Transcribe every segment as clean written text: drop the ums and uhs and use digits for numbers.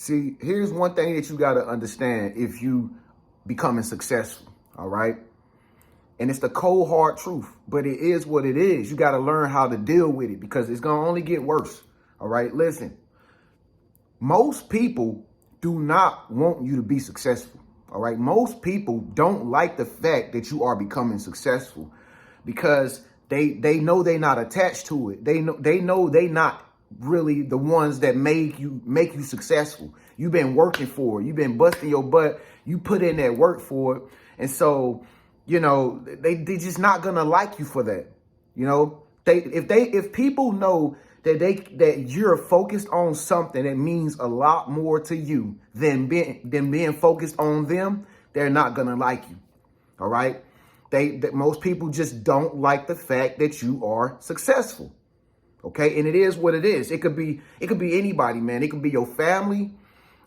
See, here's one thing that you got to understand if you becoming successful, all right? And it's the cold, hard truth, but it is what it is. You got to learn how to deal with it because it's going to only get worse, all right? Listen, most people do not want you to be successful, all right? Most people don't like the fact that you are becoming successful because they know they're not attached to it. They know they not really the ones that make you successful. You've been working for it. You've been busting your butt. You put in that work for it. And so, you know, they just not gonna like you for that. You know, if people know that you're focused on something that means a lot more to you than being focused on them, they're not gonna like you. All right. That most people just don't like the fact that you are successful. Okay. And it is what it is. It could be anybody, man. It could be your family.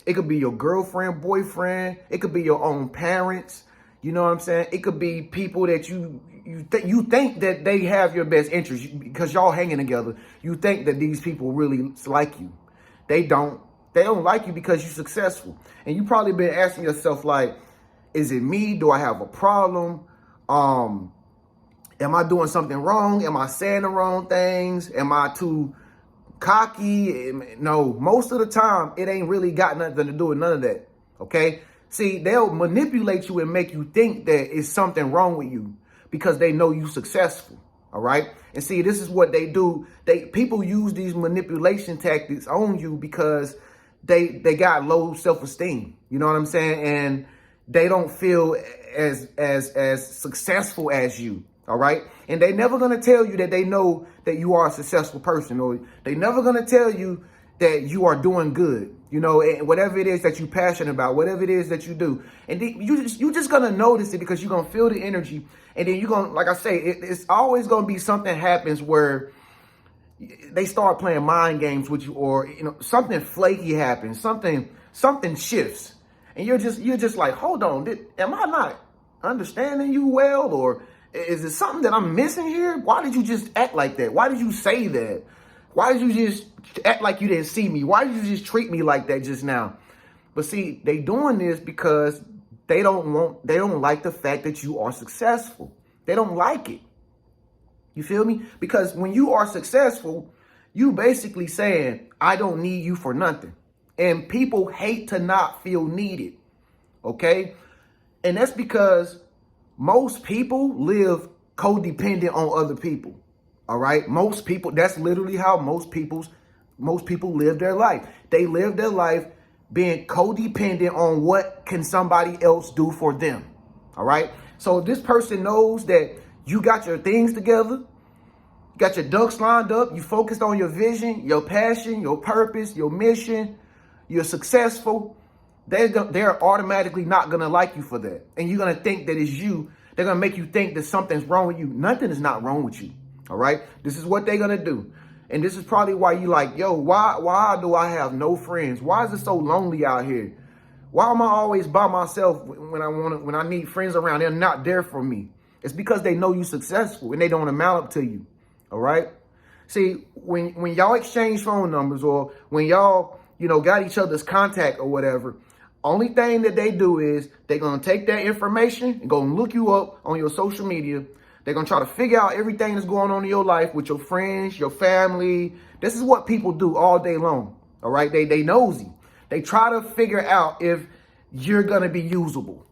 It could be your girlfriend, boyfriend. It could be your own parents. You know what I'm saying? It could be people that you think that they have your best interest because y'all hanging together. You think that these people really like you. They don't like you because you're successful. And you probably been asking yourself, like, is it me? Do I have a problem? Am I doing something wrong? Am I saying the wrong things? Am I too cocky? No, most of the time, it ain't really got nothing to do with none of that. Okay. See, they'll manipulate you and make you think that it's something wrong with you because they know you successful. All right. And see, this is what they do. People use these manipulation tactics on you because they got low self-esteem. You know what I'm saying? And they don't feel as successful as you. All right. And they never going to tell you that they know that you are a successful person, or they never going to tell you that you are doing good, you know, and whatever it is that you're passionate about, whatever it is that you do. And you just going to notice it because you're going to feel the energy. And then you're going to, like I say, it's always going to be something happens where they start playing mind games with you, or, you know, something flaky happens, something shifts. And you're just like, hold on, am I not understanding you well? Or is it something that I'm missing here? Why did you just act like that? Why did you say that? Why did you just act like you didn't see me? Why did you just treat me like that just now? But see, they doing this because they don't like the fact that you are successful. They don't like it. You feel me? Because when you are successful, you basically saying, I don't need you for nothing. And people hate to not feel needed. Okay? And that's because most people live codependent on other people. All right. Most people, that's literally how most people live their life. They live their life being codependent on what can somebody else do for them. All right. So if this person knows that you got your things together, you got your ducks lined up, you focused on your vision, your passion, your purpose, your mission, you're successful, they're automatically not going to like you for that. And you're going to think that it's you. They're going to make you think that something's wrong with you. Nothing is not wrong with you. All right. This is what they're going to do. And this is probably why you like, yo, why do I have no friends? Why is it so lonely out here? Why am I always by myself when I need friends around? They're not there for me. It's because they know you successful and they don't amount up to you. All right. See, when y'all exchange phone numbers, or when y'all, you know, got each other's contact or whatever, only thing that they do is they're going to take that information and go and look you up on your social media. They're going to try to figure out everything that's going on in your life with your friends, your family. This is what people do all day long. All right. They nosy. They try to figure out if you're going to be usable.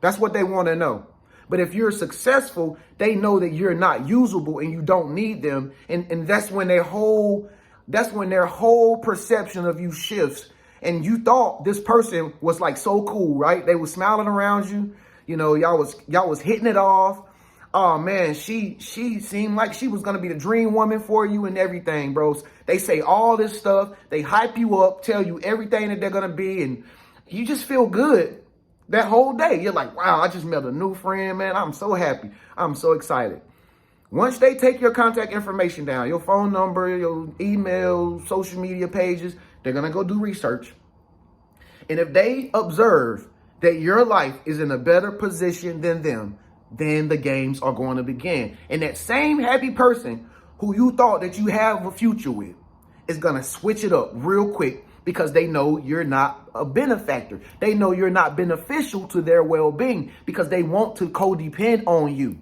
That's what they want to know. But if you're successful, they know that you're not usable and you don't need them. And that's when their whole perception of you shifts. And you thought this person was like so cool, right? They were smiling around you. You know, y'all was hitting it off. Oh man, she seemed like she was gonna be the dream woman for you and everything, bros. They say all this stuff, they hype you up, tell you everything that they're gonna be, and you just feel good that whole day. You're like, wow, I just met a new friend, man. I'm so happy. I'm so excited. Once they take your contact information down, your phone number, your email, social media pages, they're going to go do research. And if they observe that your life is in a better position than them, then the games are going to begin. And that same happy person who you thought that you have a future with is going to switch it up real quick because they know you're not a benefactor. They know you're not beneficial to their well-being because they want to codepend on you.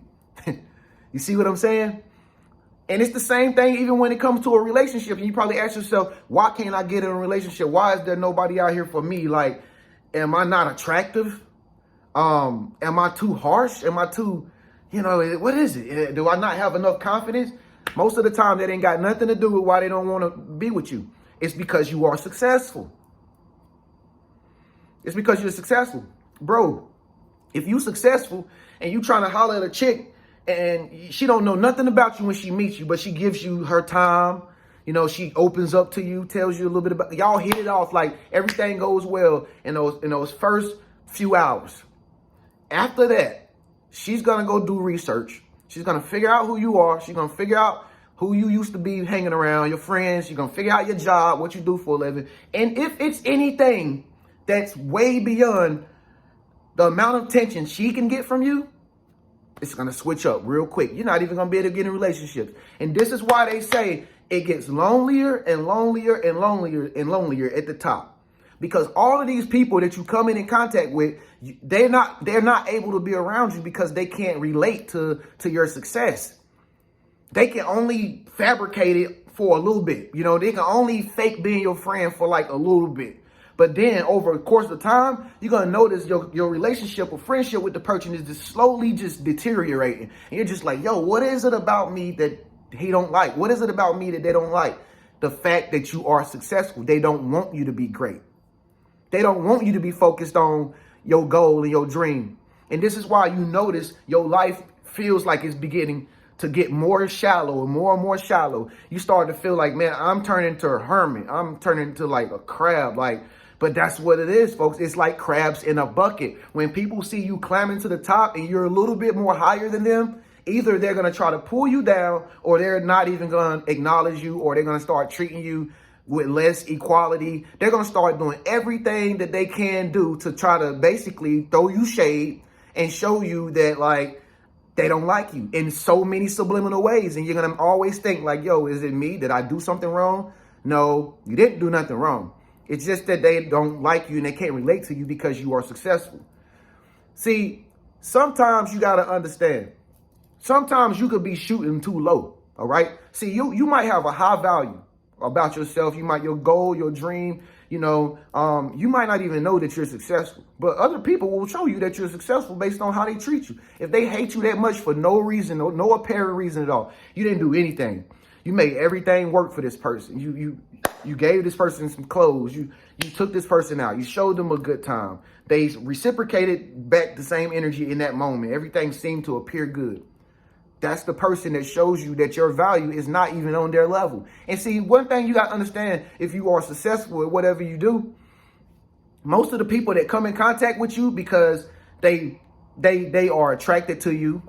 You see what I'm saying? And it's the same thing even when it comes to a relationship. And you probably ask yourself, why can't I get in a relationship? Why is there nobody out here for me? Like, am I not attractive? Am I too harsh? Am I too, what is it? Do I not have enough confidence? Most of the time, that ain't got nothing to do with why they don't want to be with you. It's because you are successful. It's because you're successful. Bro, if you successful and you trying to holler at a chick and she don't know nothing about you when she meets you, but she gives you her time, she opens up to you, tells you a little bit about, y'all hit it off, like everything goes well in those first few hours. After that, she's going to go do research. She's going to figure out who you are. She's going to figure out who you used to be hanging around, your friends. You're going to figure out your job, what you do for a living. And if it's anything that's way beyond the amount of attention she can get from you, it's going to switch up real quick. You're not even going to be able to get in relationships. And this is why they say it gets lonelier and lonelier and lonelier and lonelier at the top. Because all of these people that you come in contact with, they're not able to be around you because they can't relate to your success. They can only fabricate it for a little bit. They can only fake being your friend for like a little bit. But then over the course of time, you're going to notice your relationship or friendship with the person is just slowly just deteriorating. And you're just like, yo, what is it about me that he don't like? What is it about me that they don't like? The fact that you are successful. They don't want you to be great. They don't want you to be focused on your goal and your dream. And this is why you notice your life feels like it's beginning to get more shallow and more shallow. You start to feel like, man, I'm turning into a hermit. I'm turning into like a crab. But that's what it is, folks. It's like crabs in a bucket. When people see you climbing to the top and you're a little bit more higher than them, either they're going to try to pull you down or they're not even going to acknowledge you, or they're going to start treating you with less equality. They're going to start doing everything that they can do to try to basically throw you shade and show you that like they don't like you in so many subliminal ways. And you're going to always think like, yo, is it me? Did I do something wrong? No, you didn't do nothing wrong. It's just that they don't like you and they can't relate to you because you are successful. See, sometimes you got to understand. Sometimes you could be shooting too low. All right. See, you might have a high value about yourself. Your goal, your dream, you might not even know that you're successful, but other people will show you that you're successful based on how they treat you. If they hate you that much for no reason, no apparent reason at all, you didn't do anything. You made everything work for this person. You gave this person some clothes. You took this person out. You showed them a good time. They reciprocated back the same energy in that moment. Everything seemed to appear good. That's the person that shows you that your value is not even on their level. And see, one thing you got to understand, if you are successful at whatever you do, most of the people that come in contact with you because they are attracted to you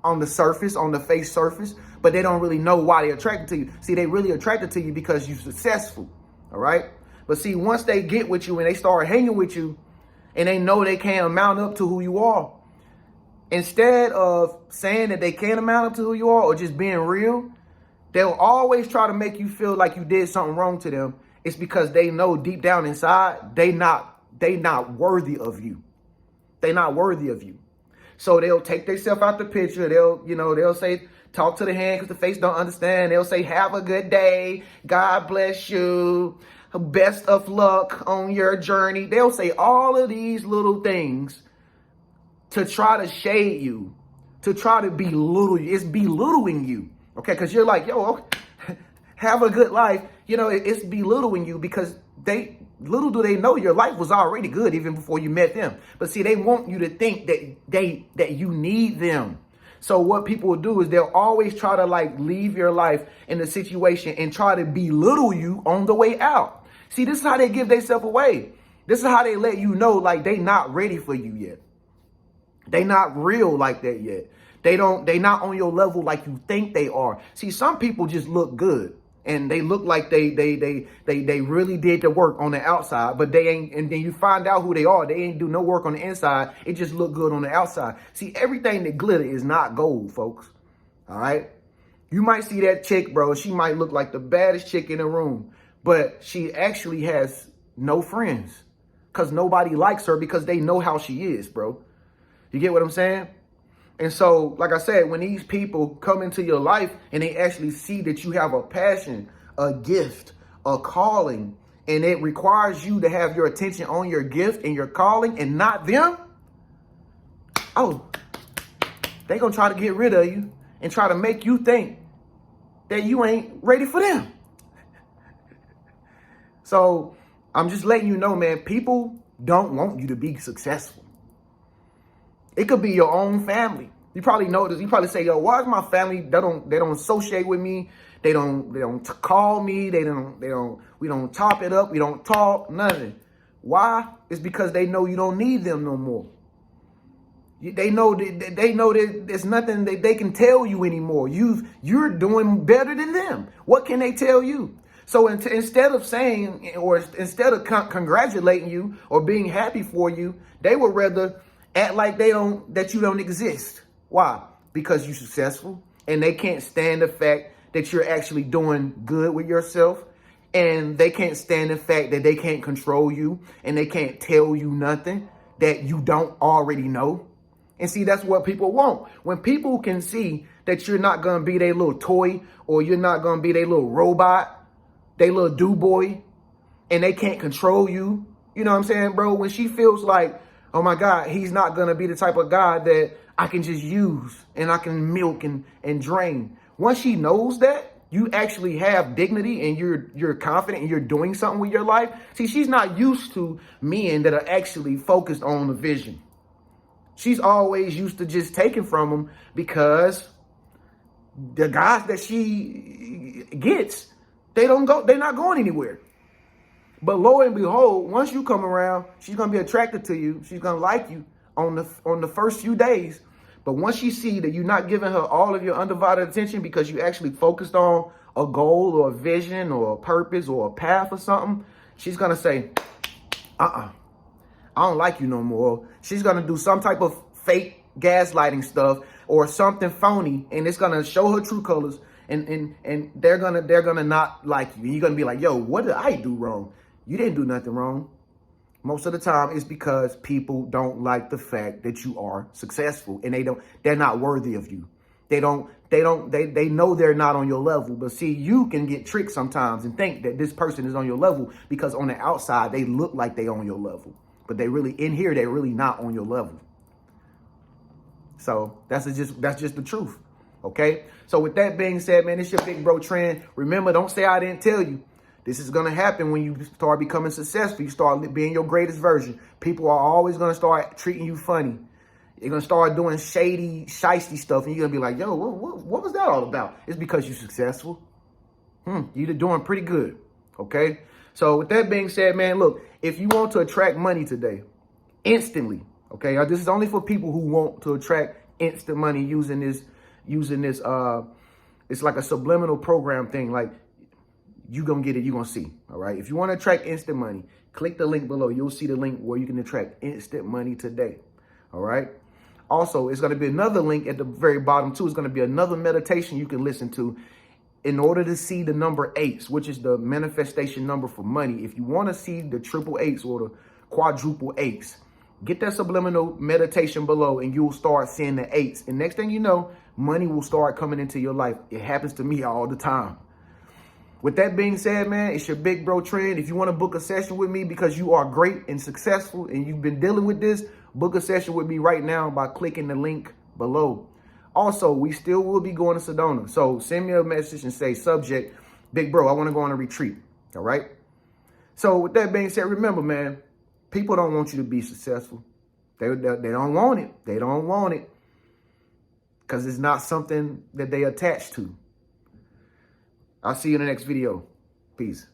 on the surface, on the face surface, but they don't really know why they're attracted to you. See, they really attracted to you because you're successful. All right. But see, once they get with you and they start hanging with you and they know they can't amount up to who you are, instead of saying that they can't amount up to who you are or just being real, they'll always try to make you feel like you did something wrong to them. It's because they know deep down inside, they not worthy of you. They not worthy of you. So they'll take themselves out the picture. They'll say, talk to the hand because the face don't understand. They'll say, have a good day. God bless you. Best of luck on your journey. They'll say all of these little things to try to shade you, to try to belittle you. It's belittling you, okay? Because you're like, yo, have a good life. It's belittling you because little do they know your life was already good even before you met them. But see, they want you to think that you need them. So what people will do is they'll always try to like leave your life in a situation and try to belittle you on the way out. See, this is how they give themselves away. This is how they let you know like they not ready for you yet. They not real like that yet. They not on your level like you think they are. See, some people just look good and they look like they really did the work on the outside, but they ain't. And then you find out who they are. They ain't do no work on the inside. It just look good on the outside. See, everything that glitter is not gold, folks. All right. You might see that chick, bro. She might look like the baddest chick in the room, but she actually has no friends because nobody likes her because they know how she is, bro. You get what I'm saying? And so, like I said, when these people come into your life and they actually see that you have a passion, a gift, a calling, and it requires you to have your attention on your gift and your calling and not them, oh, they're going to try to get rid of you and try to make you think that you ain't ready for them. So I'm just letting you know, man, people don't want you to be successful. It could be your own family. You probably know this. You probably say, yo, why is my family, they don't associate with me. They don't call me. We don't top it up. We don't talk, nothing. Why? It's because they know you don't need them no more. They know that there's nothing that they can tell you anymore. You're doing better than them. What can they tell you? So instead of saying, or instead of congratulating you or being happy for you, they would rather act like that you don't exist. Why? Because you're successful and they can't stand the fact that you're actually doing good with yourself, and they can't stand the fact that they can't control you and they can't tell you nothing that you don't already know. And see, that's what people want. When people can see that you're not going to be their little toy, or you're not going to be their little robot, their little do-boy, and they can't control you. You know what I'm saying, bro? When she feels like, oh my God, he's not going to be the type of guy that I can just use and I can milk and drain. Once she knows that you actually have dignity and you're confident and you're doing something with your life. See, she's not used to men that are actually focused on the vision. She's always used to just taking from them because the guys that she gets, they're not going anywhere. But lo and behold, once you come around, she's going to be attracted to you. She's going to like you on the first few days. But once she see that you're not giving her all of your undivided attention because you actually focused on a goal or a vision or a purpose or a path or something, she's going to say, I don't like you no more. She's going to do some type of fake gaslighting stuff or something phony, and it's going to show her true colors, and they're going to not like you. And you're going to be like, yo, what did I do wrong? You didn't do nothing wrong. Most of the time it's because people don't like the fact that you are successful, and they're not worthy of you. They know they're not on your level. But see, you can get tricked sometimes and think that this person is on your level because on the outside they look like they on your level. But they're really not on your level. So that's just the truth. Okay. So with that being said, man, it's your big bro Trend. Remember, don't say I didn't tell you. This is going to happen when you start becoming successful. You start being your greatest version. People are always going to start treating you funny. You're going to start doing shady, shiesty stuff. And you're going to be like, yo, what was that all about? It's because you're successful. You're doing pretty good. Okay. So with that being said, man, look, if you want to attract money today, instantly, okay, this is only for people who want to attract instant money using this, it's like a subliminal program thing. Like, you're going to get it, you're going to see, all right? If you want to attract instant money, click the link below. You'll see the link where you can attract instant money today, all right? Also, it's going to be another link at the very bottom, too. It's going to be another meditation you can listen to in order to see the number 8s, which is the manifestation number for money. If you want to see the triple 8s or the quadruple 8s, get that subliminal meditation below and you'll start seeing the 8s. And next thing you know, money will start coming into your life. It happens to me all the time. With that being said, man, it's your big bro Trend. If you want to book a session with me because you are great and successful and you've been dealing with this, book a session with me right now by clicking the link below. Also, we still will be going to Sedona. So send me a message and say, subject, big bro, I want to go on a retreat. All right. So with that being said, remember, man, people don't want you to be successful. They don't want it. They don't want it because it's not something that they attach to. I'll see you in the next video. Peace.